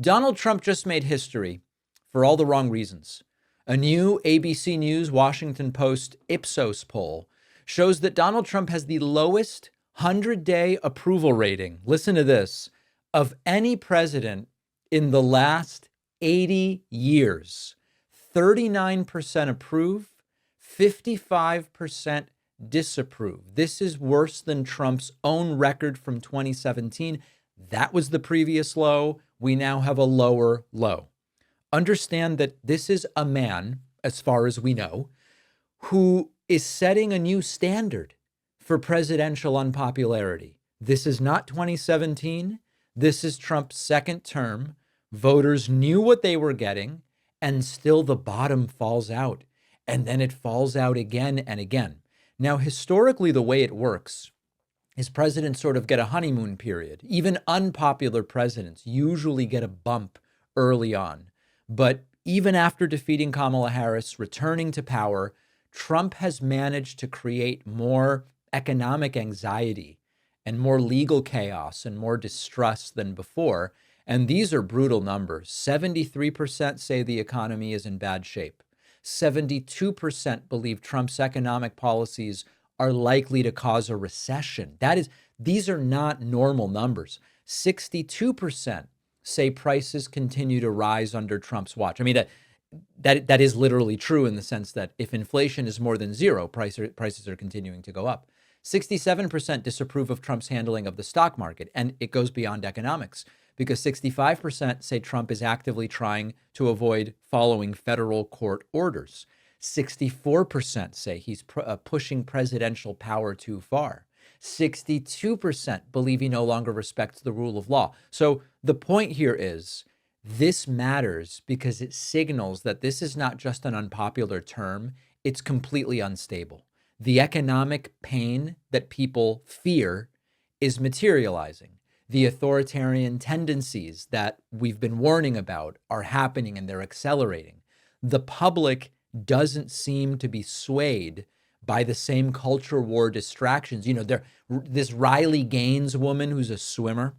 Donald Trump just made history for all the wrong reasons. A new ABC News Washington Post Ipsos poll shows that Donald Trump has the lowest 100-day approval rating, listen to this, of any president in the last 80 years. 39% approve, 55% disapprove. This is worse than Trump's own record from 2017. That was the previous low. We now have a lower low. Understand that this is a man, as far as we know, who is setting a new standard for presidential unpopularity. This is not 2017. This is Trump's second term. Voters knew what they were getting, and still the bottom falls out. And then it falls out again and again. Now, historically, the way it works is presidents sort of get a honeymoon period. Even unpopular presidents usually get a bump early on. But even after defeating Kamala Harris, returning to power, Trump has managed to create more economic anxiety and more legal chaos and more distrust than before. And these are brutal numbers. 73% say the economy is in bad shape. 72% believe Trump's economic policies are likely to cause a recession. These are not normal numbers. 62% say prices continue to rise under Trump's watch. I mean, that is literally true in the sense that if inflation is more than zero, prices are continuing to go up. 67% disapprove of Trump's handling of the stock market, and it goes beyond economics because 65% say Trump is actively trying to avoid following federal court orders. 64% say he's pushing presidential power too far. 62% believe he no longer respects the rule of law. So the point here is this matters because it signals that this is not just an unpopular term, it's completely unstable. The economic pain that people fear is materializing. The authoritarian tendencies that we've been warning about are happening and they're accelerating. The public doesn't seem to be swayed by the same culture war distractions. You know, this Riley Gaines woman who's a swimmer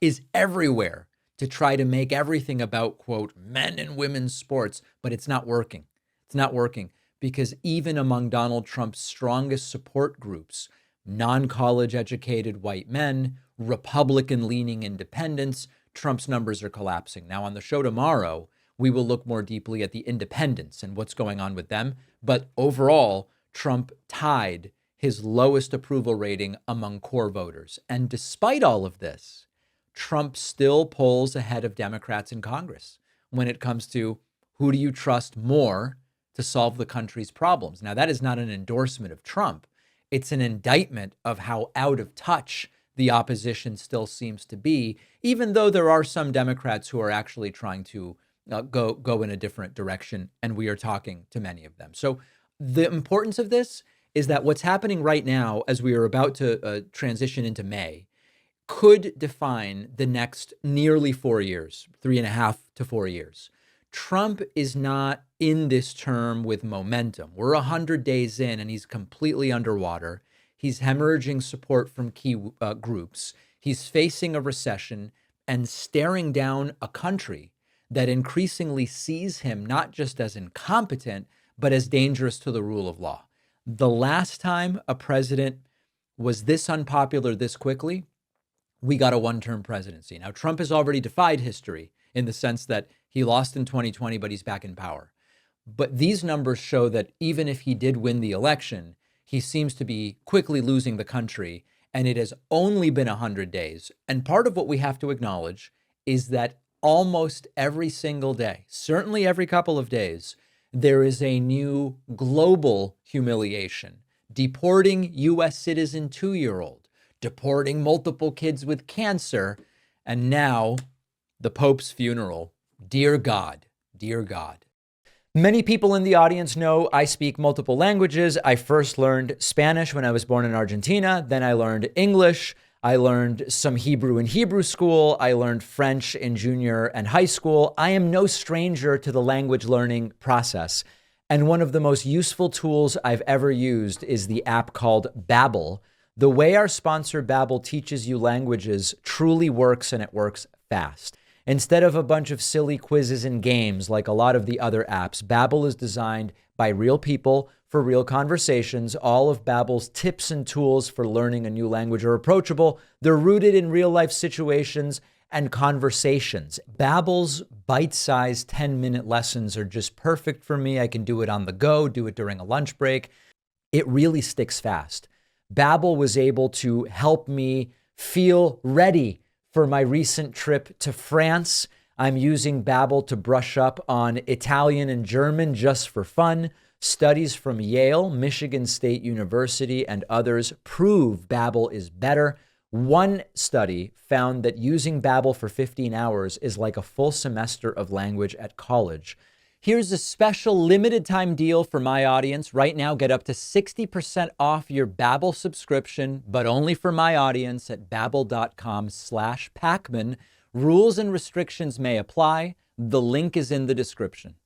is everywhere to try to make everything about, quote, men and women's sports, but it's not working. It's not working because even among Donald Trump's strongest support groups, non-college educated white men, Republican-leaning independents, Trump's numbers are collapsing. Now, on the show tomorrow, we will look more deeply at the independents and what's going on with them. But overall, Trump tied his lowest approval rating among core voters. And despite all of this, Trump still polls ahead of Democrats in Congress when it comes to who do you trust more to solve the country's problems. Now, that is not an endorsement of Trump. It's an indictment of how out of touch the opposition still seems to be, even though there are some Democrats who are actually trying to go in a different direction, and we are talking to many of them. So the importance of this is that what's happening right now, as we are about to transition into May, could define the next nearly 4 years, 3.5 to 4 years. Trump is not in this term with momentum. We're 100 days in and he's completely underwater. He's hemorrhaging support from key groups. He's facing a recession and staring down a country that increasingly sees him not just as incompetent, but as dangerous to the rule of law. The last time a president was this unpopular this quickly, we got a one-term presidency. Now, Trump has already defied history in the sense that he lost in 2020, but he's back in power. But these numbers show that even if he did win the election, he seems to be quickly losing the country, and it has only been 100 days. And part of what we have to acknowledge is that almost every single day, certainly every couple of days, there is a new global humiliation. Deporting U.S. citizen 2-year-old, deporting multiple kids with cancer, and now the Pope's funeral. Dear God, dear God. Many people in the audience know I speak multiple languages. I first learned Spanish when I was born in Argentina. Then I learned English. I learned some Hebrew in Hebrew school. I learned French in junior and high school. I am no stranger to the language learning process. And one of the most useful tools I've ever used is the app called Babbel. The way our sponsor Babbel teaches you languages truly works, and it works fast. Instead of a bunch of silly quizzes and games like a lot of the other apps, Babbel is designed by real people for real conversations. All of Babbel's tips and tools for learning a new language are approachable. They're rooted in real-life situations and conversations. Babbel's bite-sized 10-minute lessons are just perfect for me. I can do it on the go, do it during a lunch break. It really sticks fast. Babbel was able to help me feel ready for my recent trip to France. I'm using Babbel to brush up on Italian and German just for fun. Studies from Yale, Michigan State University, and others prove Babbel is better. One study found that using Babbel for 15 hours is like a full semester of language at college. Here's a special limited time deal for my audience. Right now, get up to 60% off your Babbel subscription, but only for my audience at babbel.com/Pacman. Rules and restrictions may apply. The link is in the description.